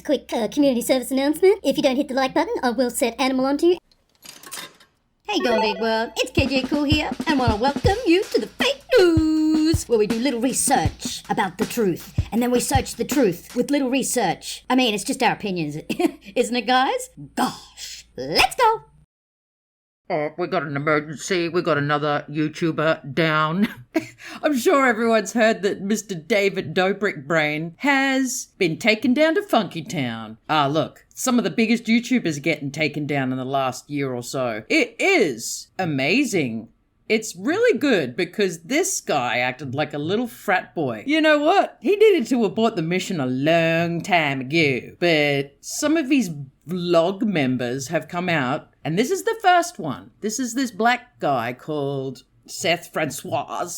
a quick community service announcement. If you don't hit the like button, I will set Animal onto you. Hey Golden Big World, it's KJ Cool here, and I want to welcome you to the fake news, where we do little research about the truth, and then we search the truth with little research. I mean, it's just our opinions, isn't it, guys? Gosh, let's go! Oh, we got an emergency. We got another YouTuber down. I'm sure everyone's heard that Mr. David Dobrik Brain has been taken down to Funky Town. Look, some of the biggest YouTubers are getting taken down in the last year or so. It is amazing. It's really good because this guy acted like a little frat boy. You know what? He needed to abort the mission a long time ago. But some of his vlog members have come out, and this is the first one. This is this black guy called Seth Francois,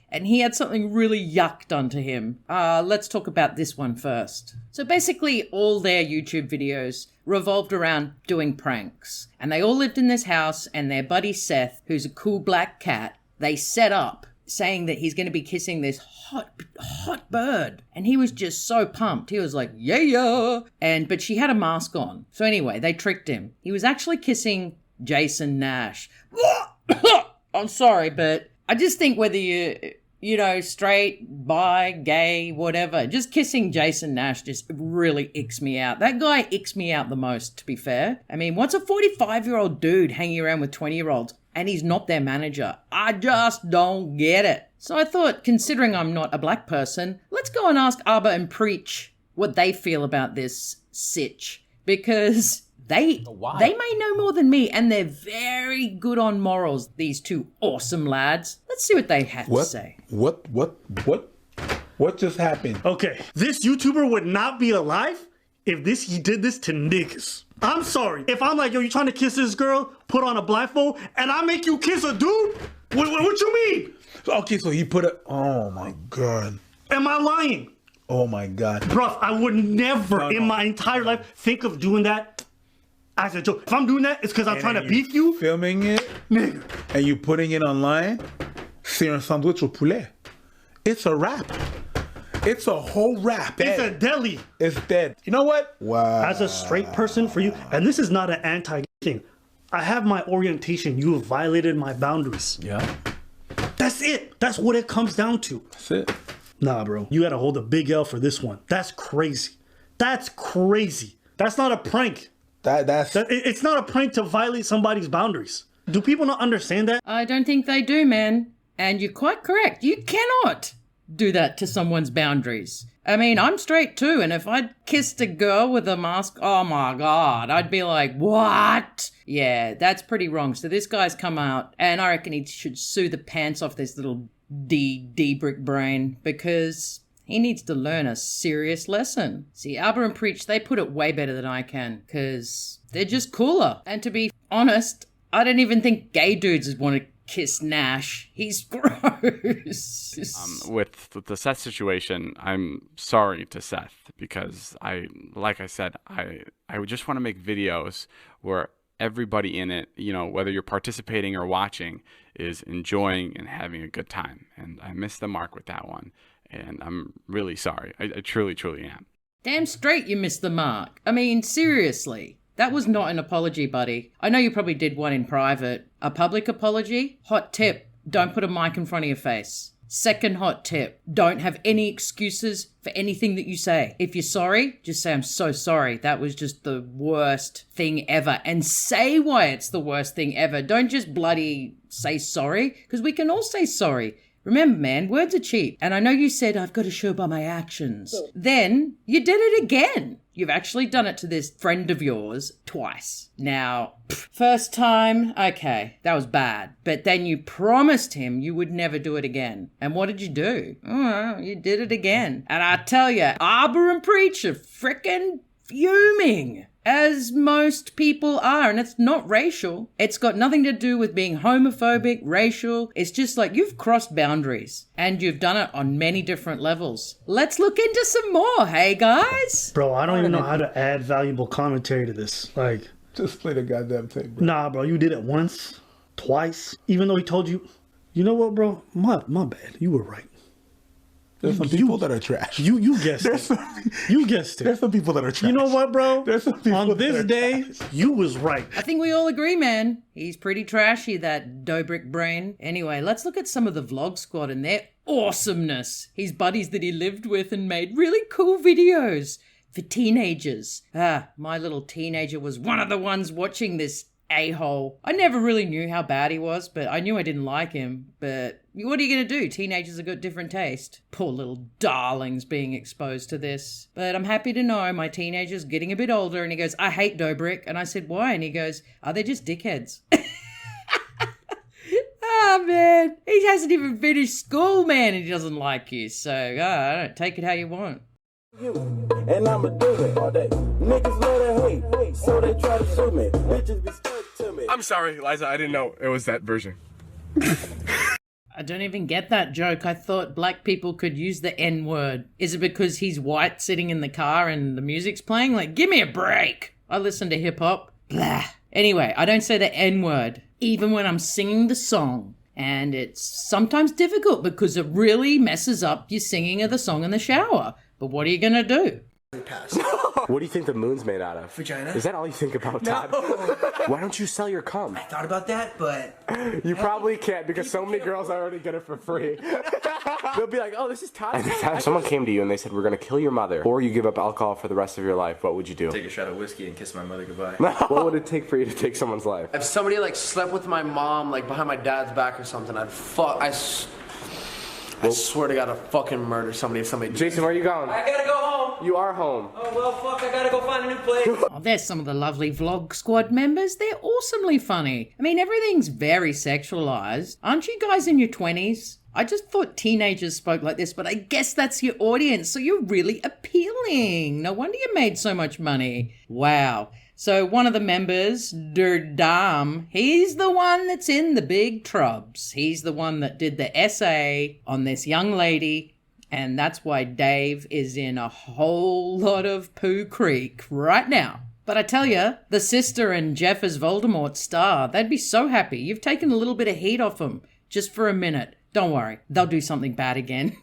and he had something really yuck done to him. Let's talk about this one first. So basically all their YouTube videos revolved around doing pranks. And they all lived in this house, and their buddy Seth, who's a cool black cat, they set up saying that he's going to be kissing this hot bird. And he was just so pumped. He was like, yeah. But she had a mask on. So anyway, they tricked him. He was actually kissing Jason Nash. I'm sorry, but I just think whether you know, straight, bi, gay, whatever, just kissing Jason Nash just really icks me out. That guy icks me out the most, to be fair. I mean, what's a 45-year-old dude hanging around with 20-year-olds and he's not their manager? I just don't get it. So I thought, considering I'm not a black person, let's go and ask Arbor and Preach what they feel about this sitch. Because they may know more than me, and they're very good on morals, these two awesome lads. Let's see what they have to say. What just happened? Okay, this YouTuber would not be alive if he did this to niggas. I'm sorry. If I'm like, yo, you trying to kiss this girl, put on a blindfold, and I make you kiss a dude? What you mean? Okay, so he put a... Oh, my God. Am I lying? Oh, my God. Bruh, I would never in my entire life think of doing that as a joke. If I'm doing that, it's because I'm trying to beef you. Filming it, nigga, and you putting it online. C'est un sandwich au poulet. It's a wrap. It's a whole wrap. It's a deli. It's dead. You know what? Wow. As a straight person for you, and this is not an anti thing. I have my orientation. You have violated my boundaries. Yeah. That's it. That's what it comes down to. That's it. Nah, bro. You gotta hold a big L for this one. That's crazy. That's crazy. That's not a prank. It's not a prank to violate somebody's boundaries. Do people not understand that? I don't think they do, man. And you're quite correct. You cannot do that to someone's boundaries. I mean, I'm straight too, and if I'd kissed a girl with a mask, oh my God, I'd be like, what? Yeah, that's pretty wrong. So this guy's come out, and I reckon he should sue the pants off this little D-Brick Brain, because he needs to learn a serious lesson. See, Arbor and Preach, they put it way better than I can, because they're just cooler. And to be honest, I don't even think gay dudes would want to kiss Nash. He's gross. With the Seth situation, I'm sorry to Seth, because like I said, I just want to make videos where everybody in it, you know, whether you're participating or watching, is enjoying and having a good time. And I missed the mark with that one. And I'm really sorry. I truly, truly am. Damn straight you missed the mark. I mean, seriously. That was not an apology, buddy. I know you probably did one in private. A public apology? Hot tip. Don't put a mic in front of your face. Second hot tip. Don't have any excuses for anything that you say. If you're sorry, just say, I'm so sorry. That was just the worst thing ever. And say why it's the worst thing ever. Don't just bloody say sorry, because we can all say sorry. Remember, man, words are cheap. And I know you said, I've got to show by my actions. Then you did it again. You've actually done it to this friend of yours twice. Now, first time, okay, that was bad. But then you promised him you would never do it again. And what did you do? You did it again. And I tell you, Arbor and Preach are frickin' fuming. As most people are, and it's not racial. It's got nothing to do with being homophobic, racial. It's just like you've crossed boundaries, and you've done it on many different levels. Let's look into some more, hey guys? Bro, I don't even know how to add valuable commentary to this. Like, just play the goddamn tape, bro. Nah, bro, you did it once, twice, even though he told you, you know what, bro? My bad. You were right. There's some people that are trash. You guessed it. You guessed it. There's some people that are trash. You know what, bro? There's some people On that this are day, you was right. I think we all agree, man. He's pretty trashy, that Dobrik brain. Anyway, let's look at some of the vlog squad and their awesomeness. His buddies that he lived with and made really cool videos for teenagers. My little teenager was one of the ones watching this a-hole. I never really knew how bad he was, but I knew I didn't like him. But what are you going to do? Teenagers have got different taste. Poor little darlings being exposed to this. But I'm happy to know my teenager's getting a bit older, and he goes, I hate Dobrik. And I said, why? And he goes, they're just dickheads. Oh, man. He hasn't even finished school, man, and he doesn't like you. So, I don't take it how you want. And I'ma do it all day. Niggas love to hate, so they try to sue me. Bitches be stuck to me. I'm sorry, Liza, I didn't know it was that version. I don't even get that joke. I thought black people could use the N-word. Is it because he's white sitting in the car and the music's playing? Like, give me a break. I listen to hip-hop. Blah. Anyway, I don't say the N-word, even when I'm singing the song. And it's sometimes difficult because it really messes up your singing of the song in the shower. But what are you going to do? What do you think the moon's made out of? Vagina. Is that all you think about, Todd? Why don't you sell your cum? I thought about that, but... You probably can't because so many girls already get it for free. They'll be like, oh, this is Todd. If someone came to you and they said, we're going to kill your mother, or you give up alcohol for the rest of your life, what would you do? Take a shot of whiskey and kiss my mother goodbye. What would it take for you to take someone's life? If somebody like slept with my mom like behind my dad's back or something, I swear to God, I'd fucking murder somebody if somebody... Jason, where are you going? I gotta go home. You are home. Oh, well, fuck, I gotta go find a new place. Oh, there's some of the lovely vlog squad members. They're awesomely funny. I mean, everything's very sexualized. Aren't you guys in your 20s? I just thought teenagers spoke like this, but I guess that's your audience, so you're really appealing. No wonder you made so much money. Wow. So one of the members, Dam, he's the one that's in the big trubs. He's the one that did the essay on this young lady, and that's why Dave is in a whole lot of poo creek right now. But I tell you, the sister and Jeff as Voldemort's star, they'd be so happy. You've taken a little bit of heat off them just for a minute. Don't worry, they'll do something bad again.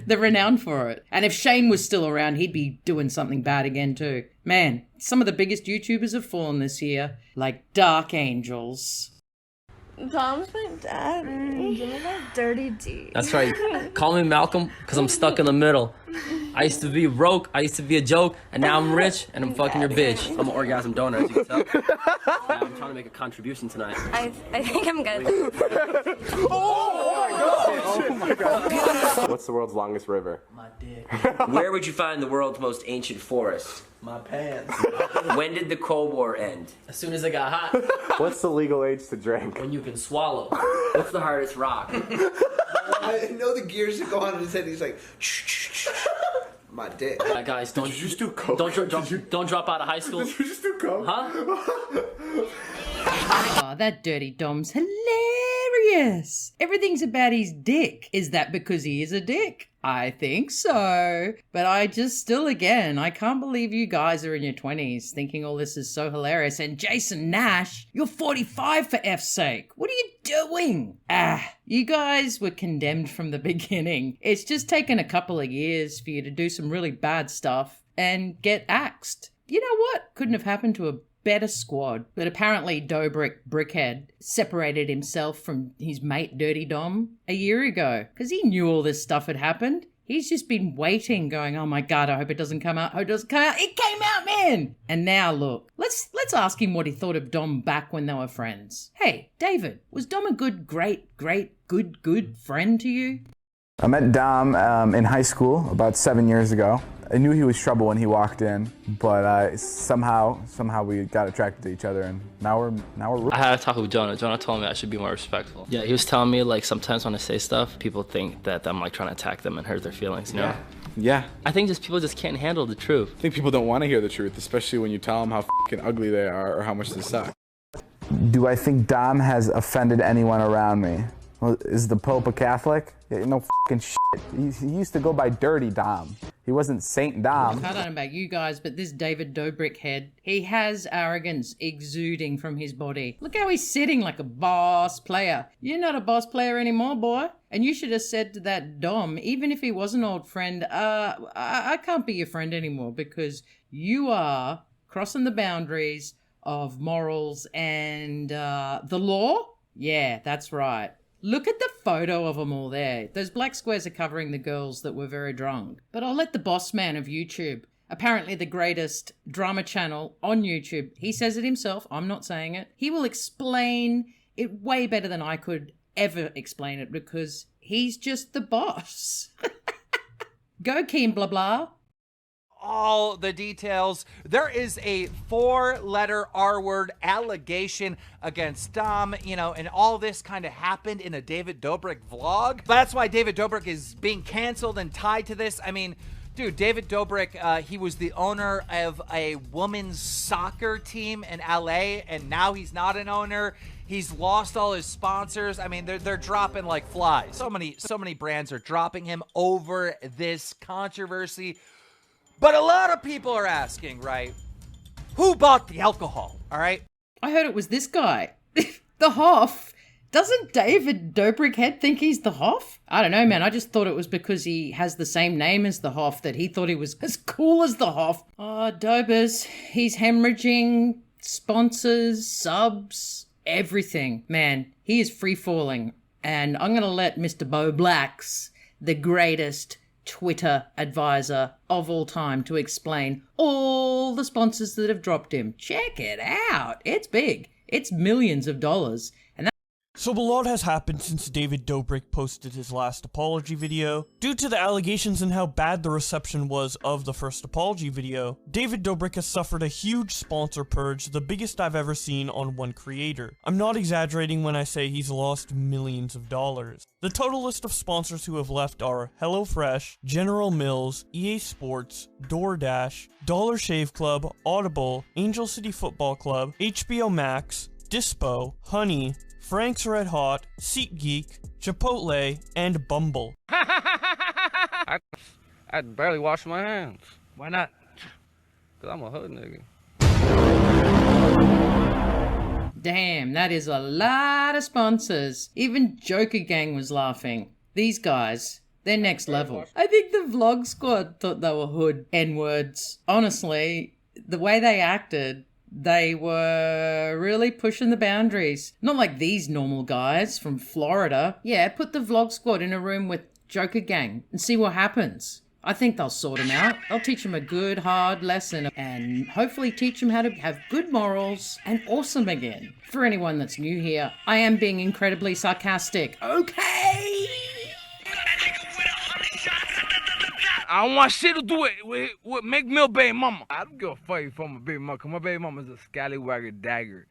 They're renowned for it. And if Shane was still around, he'd be doing something bad again too. Man, some of the biggest YouTubers have fallen this year, like Dark Angels. Tom's my daddy. Give me that dirty D. That's right. Call me Malcolm, because I'm stuck in the middle. I used to be broke, I used to be a joke, and now I'm rich, and I'm fucking your bitch. I'm an orgasm donor, as you can tell. I'm trying to make a contribution tonight. I think I'm good. Oh my god. What's the world's longest river? My dick. Where would you find the world's most ancient forest? My pants. When did the Cold War end? As soon as I got hot. What's the legal age to drink? When you can swallow. What's the hardest rock? I know the gears that go on in his head. He's like, my dick. Guys, don't Did you just do coke? don't drop out of high school. Did you just do coke? Huh? Oh, that dirty Dom's hilarious. Everything's about his dick. Is that because he is a dick? I think so. But I can't believe you guys are in your 20s thinking all this is so hilarious. And Jason Nash, you're 45 for F's sake. What are you doing? You guys were condemned from the beginning. It's just taken a couple of years for you to do some really bad stuff and get axed. You know what? Couldn't have happened to a better squad. But apparently Dobrik Brickhead separated himself from his mate Dirty Dom a year ago because he knew all this stuff had happened. He's just been waiting, going, oh my God, I hope it doesn't come out. I hope it doesn't come out. It came out, man. And now look, let's ask him what he thought of Dom back when they were friends. Hey, David, was Dom a good friend to you? I met Dom in high school about 7 years ago. I knew he was trouble when he walked in, but somehow we got attracted to each other, and now we're. I had a talk with Jonah. Jonah told me I should be more respectful. Yeah, he was telling me like sometimes when I say stuff, people think that I'm like trying to attack them and hurt their feelings. You know? Yeah. I think people just can't handle the truth. I think people don't want to hear the truth, especially when you tell them how f***ing ugly they are or how much they suck. Do I think Dom has offended anyone around me? Well, is the Pope a Catholic? Yeah, no fucking shit. He used to go by Dirty Dom. He wasn't Saint Dom. I don't know about you guys, but this David Dobrik head, he has arrogance exuding from his body. Look how he's sitting like a boss player. You're not a boss player anymore, boy. And you should have said to that Dom, even if he was an old friend, I can't be your friend anymore because you are crossing the boundaries of morals and the law. Yeah, that's right. Look at the photo of them all there. Those black squares are covering the girls that were very drunk. But I'll let the boss man of YouTube, apparently the greatest drama channel on YouTube, he says it himself, I'm not saying it, he will explain it way better than I could ever explain it because he's just the boss. Go, Keem, blah, blah. All the details. There is a 4-letter R-word allegation against Dom, you know, and all this kind of happened in a David Dobrik vlog. That's why David Dobrik is being canceled and tied to this. I mean, dude, David Dobrik, he was the owner of a women's soccer team in LA, and now he's not an owner. He's lost all his sponsors. I mean, they're dropping like flies. So many brands are dropping him over this controversy. But a lot of people are asking, right, who bought the alcohol, all right? I heard it was this guy, the Hoff. Doesn't David Dobrik head think he's the Hoff? I don't know, man. I just thought it was because he has the same name as the Hoff that he thought he was as cool as the Hoff. Oh, Dobers, he's hemorrhaging sponsors, subs, everything. Man, he is free-falling. And I'm going to let Mr. Bo Blacks, the greatest Twitter advisor of all time, to explain all the sponsors that have dropped him. Check it out. It's big. It's millions of dollars. And So a lot has happened since David Dobrik posted his last apology video. Due to the allegations and how bad the reception was of the first apology video, David Dobrik has suffered a huge sponsor purge, the biggest I've ever seen on one creator. I'm not exaggerating when I say he's lost millions of dollars. The total list of sponsors who have left are HelloFresh, General Mills, EA Sports, DoorDash, Dollar Shave Club, Audible, Angel City Football Club, HBO Max, Dispo, Honey, Frank's Red Hot, SeatGeek, Chipotle, and Bumble. I barely wash my hands. Why not? Because I'm a hood nigga. damn, that is a lot of sponsors. Even Joker Gang was laughing. These guys, they're next level. I think the Vlog Squad thought they were hood N-words. Honestly, the way they acted, they were really pushing the boundaries. Not like these normal guys from Florida. Yeah, put the Vlog Squad in a room with Joker Gang and see what happens. I think they'll sort him out. They'll teach him a good, hard lesson and hopefully teach him how to have good morals and awesome again. For anyone that's new here, I am being incredibly sarcastic. Okay! I don't want shit to do with Make Mill baby mama. I don't give a fuck if I'm a baby mama, cause my baby mama's a scallywagger dagger.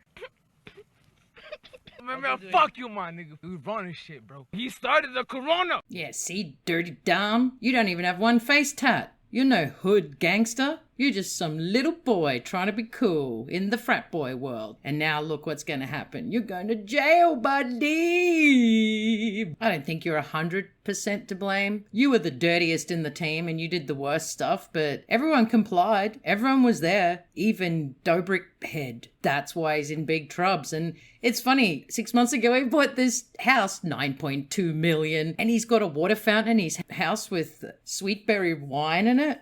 Man, fuck you, my nigga. We running shit, bro. He started the corona. Yeah, see, dirty dumb. You don't even have one face tat. You're no hood gangster. You're just some little boy trying to be cool in the frat boy world. And now look what's gonna happen. You're going to jail, buddy. I don't think you're 100% to blame. You were the dirtiest in the team and you did the worst stuff, but everyone complied. Everyone was there. Even Dobrik head. That's why he's in big trubs. And it's funny, 6 months ago he bought this house, 9.2 million, and he's got a water fountain in his house with sweet berry wine in it.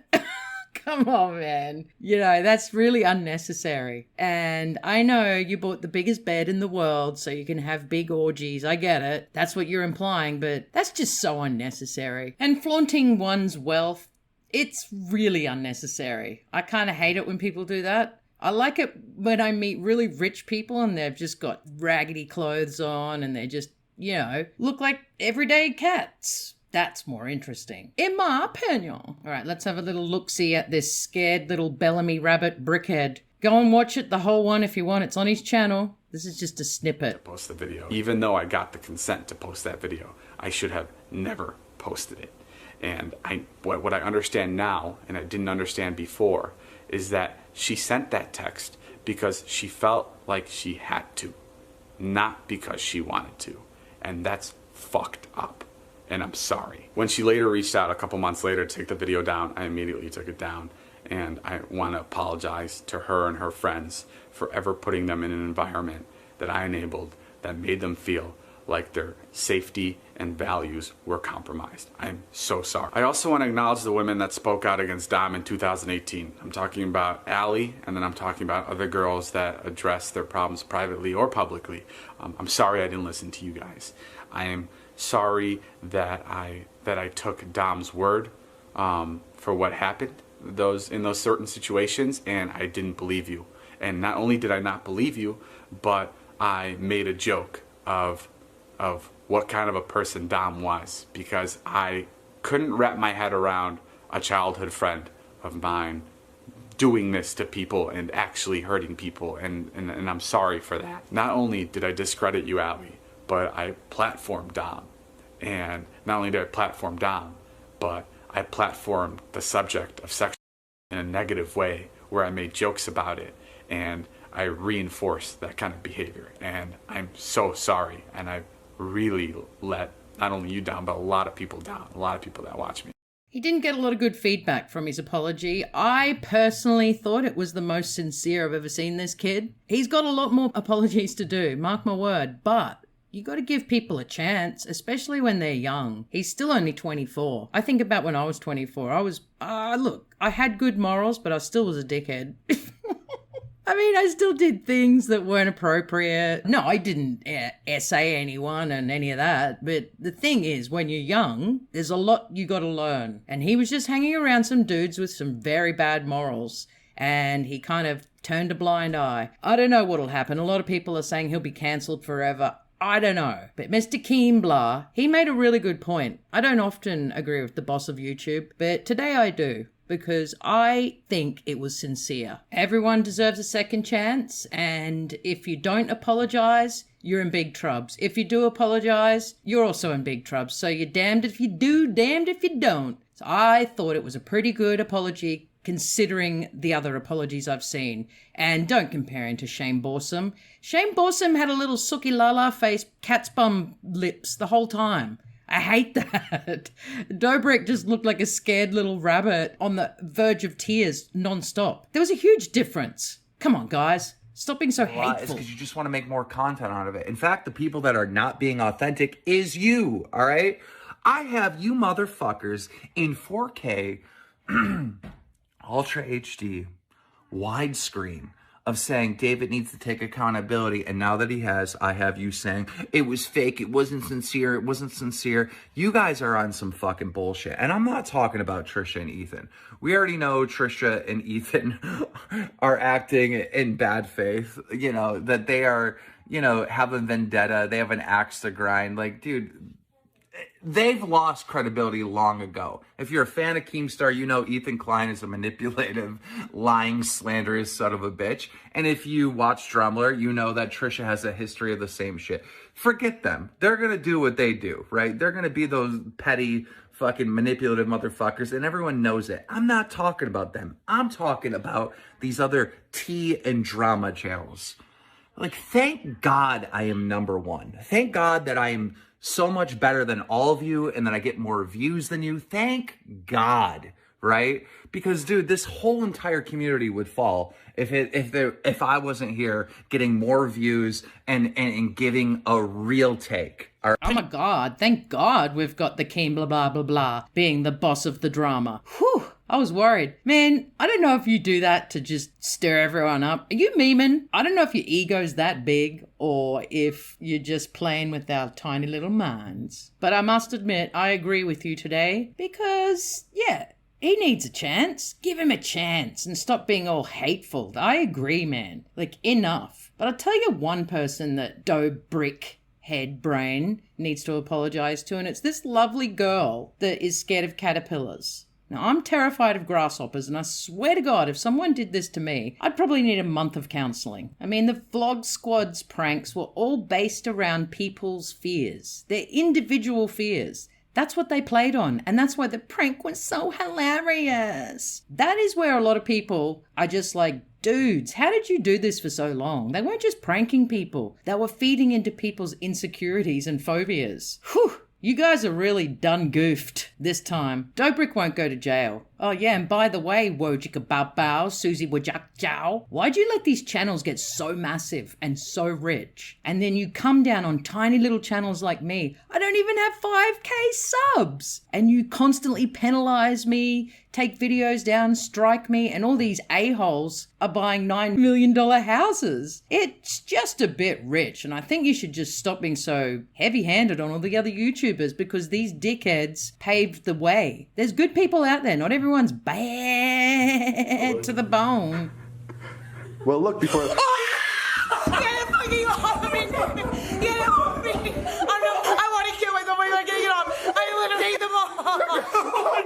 Come on, man. You know, that's really unnecessary. And I know you bought the biggest bed in the world so you can have big orgies. I get it. That's what you're implying, but that's just so unnecessary. And flaunting one's wealth, it's really unnecessary. I kind of hate it when people do that. I like it when I meet really rich people and they've just got raggedy clothes on and they just, you know, look like everyday cats. That's more interesting, in my opinion. All right, let's have a little look-see at this scared little Bellamy rabbit brickhead. Go and watch it, the whole one, if you want. It's on his channel. This is just a snippet. Post the video. Even though I got the consent to post that video, I should have never posted it. And what I understand now, and I didn't understand before, is that she sent that text because she felt like she had to, not because she wanted to. And that's fucked up. And I'm sorry. When she later reached out a couple months later to take the video down, I immediately took it down. And I want to apologize to her and her friends for ever putting them in an environment that I enabled that made them feel like their safety and values were compromised. I'm so sorry. I also want to acknowledge the women that spoke out against Dom in 2018. I'm talking about Allie, and then I'm talking about other girls that address their problems privately or publicly. I'm sorry I didn't listen to you guys. I am sorry that I took Dom's word for what happened in those certain situations, and I didn't believe you. And not only did I not believe you, but I made a joke of what kind of a person Dom was, because I couldn't wrap my head around a childhood friend of mine doing this to people and actually hurting people, and I'm sorry for that. Not only did I discredit you, Allie, but I platformed Dom. And not only did I platform Dom, but I platformed the subject of sex in a negative way, where I made jokes about it, and I reinforced that kind of behavior. And I'm so sorry, and I really let not only you down, but a lot of people down, a lot of people that watch me. He didn't get a lot of good feedback from his apology. I personally thought it was the most sincere I've ever seen this kid. He's got a lot more apologies to do, mark my word, but you got to give people a chance, especially when they're young. He's still only 24. I think about when I was 24. Look, I had good morals, but I still was a dickhead. I mean, I still did things that weren't appropriate. No, I didn't essay anyone and any of that. But the thing is, when you're young, there's a lot you got to learn. And he was just hanging around some dudes with some very bad morals. And he kind of turned a blind eye. I don't know what'll happen. A lot of people are saying he'll be cancelled forever. I don't know. But Mr. Keembler, he made a really good point. I don't often agree with the boss of YouTube, but today I do, because I think it was sincere. Everyone deserves a second chance, and if you don't apologize, you're in big troubles. If you do apologize, you're also in big troubles. So you're damned if you do, damned if you don't. So I thought it was a pretty good apology, considering the other apologies I've seen. And don't compare him to Shane Borsum. Shane Borsum had a little sookie lala face, cat's bum lips the whole time. I hate that. Dobrik just looked like a scared little rabbit on the verge of tears non-stop. There was a huge difference. Come on, guys. Stop being so hateful. It's because you just want to make more content out of it. In fact, the people that are not being authentic is you, all right? I have you motherfuckers in 4K, Ultra HD, widescreen, of saying David needs to take accountability, and now that he has, I have you saying it was fake, it wasn't sincere. You guys are on some fucking bullshit. And I'm not talking about Trisha and Ethan. We already know Trisha and Ethan are acting in bad faith, you know, that they are, you know, have a vendetta, they have an axe to grind. Like, dude, they've lost credibility long ago. If you're a fan of Keemstar, you know Ethan Klein is a manipulative, lying, slanderous son of a bitch. And if you watch Drumler, you know that Trisha has a history of the same shit. Forget them. They're going to do what they do, right? They're going to be those petty, fucking manipulative motherfuckers, and everyone knows it. I'm not talking about them. I'm talking about these other tea and drama channels. Like, thank God I am number one. Thank God that I am so much better than all of you, and that I get more views than you. Thank God, right? Because, dude, this whole entire community would fall if I wasn't here getting more views and giving a real take. Oh my God, thank God we've got the Keem blah blah blah blah being the boss of the drama. Whew, I was worried. Man, I don't know if you do that to just stir everyone up. Are you memeing? I don't know if your ego's that big or if you're just playing with our tiny little minds. But I must admit, I agree with you today because, yeah, he needs a chance. Give him a chance and stop being all hateful. I agree, man. Like, enough. But I'll tell you one person that Dobrik head brain needs to apologize to, and it's this lovely girl that is scared of caterpillars. Now, I'm terrified of grasshoppers, and I swear to God, if someone did this to me, I'd probably need a month of counseling. I mean, the Vlog Squad's pranks were all based around people's fears, their individual fears. That's what they played on, and that's why the prank was so hilarious. That is where a lot of people are just like Dudes, how did you do this for so long? They weren't just pranking people. They were feeding into people's insecurities and phobias. Whew. You guys are really done goofed this time. Dobrik won't go to jail. Oh yeah, and by the way, Wojika Bao Bao, Susie Wajak Jiao, why'd you let these channels get so massive and so rich? And then you come down on tiny little channels like me. I don't even have 5K subs. And you constantly penalize me, take videos down, strike me, and all these a-holes are buying $9 million houses. It's just a bit rich, and I think you should just stop being so heavy-handed on all the other YouTubers because these dickheads paved the way. There's good people out there, not everyone's bad to the bone. Well, look, before... Get it fucking off of me! Get it off me! I want to kill myself. I'm not getting it off. I literally take them off.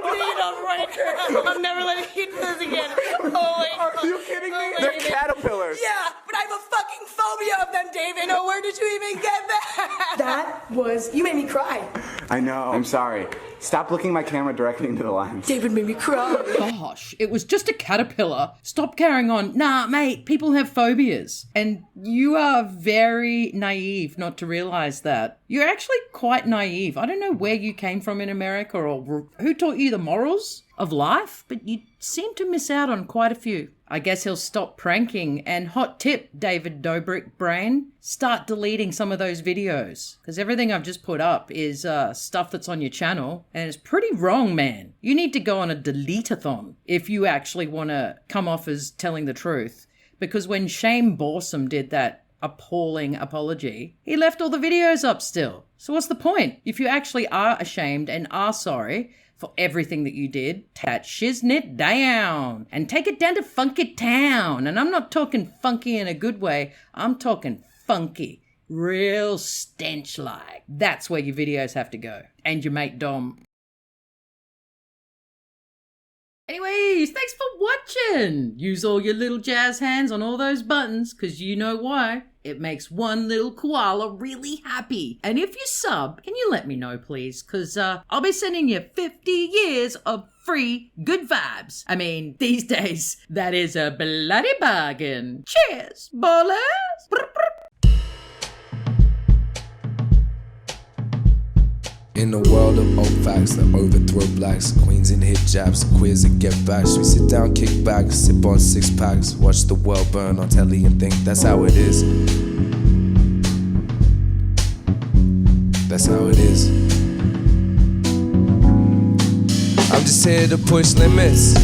Take it off right now. I'm never letting you do this again. Oh my God. Are you kidding me? Oh, They're caterpillars. Yeah, but I have a fucking phobia of them, David. Oh, where did you even get that? That was... You made me cry. I know. I'm sorry. Stop looking my camera directly into the lens. David made me cry. Gosh, it was just a caterpillar. Stop carrying on. Nah, mate, people have phobias. And you are very naive not to realize that. You're actually quite naive. I don't know where you came from in America or who taught you the morals of life, but you seem to miss out on quite a few. I guess he'll stop pranking. And hot tip, David Dobrik brain, start deleting some of those videos. Because everything I've just put up is stuff that's on your channel. And it's pretty wrong, man. You need to go on a delete-a-thon if you actually want to come off as telling the truth. Because when Shane Borsam did that appalling apology, he left all the videos up still. So what's the point? If you actually are ashamed and are sorry for everything that you did, take that shiznit down and take it down to Funky Town. And I'm not talking funky in a good way. I'm talking funky. Real stench-like. That's where your videos have to go. And your mate Dom. Anyways, thanks for watching. Use all your little jazz hands on all those buttons, because you know why. It makes one little koala really happy. And if you sub, can you let me know, please? Because I'll be sending you 50 years of free good vibes. I mean, these days, that is a bloody bargain. Cheers, ballers! In a world of old facts that overthrow blacks, queens in hijabs, queers that get bashed. We sit down, kick back, sip on 6 packs, watch the world burn on telly and think that's how it is. That's how it is. I'm just here to push limits.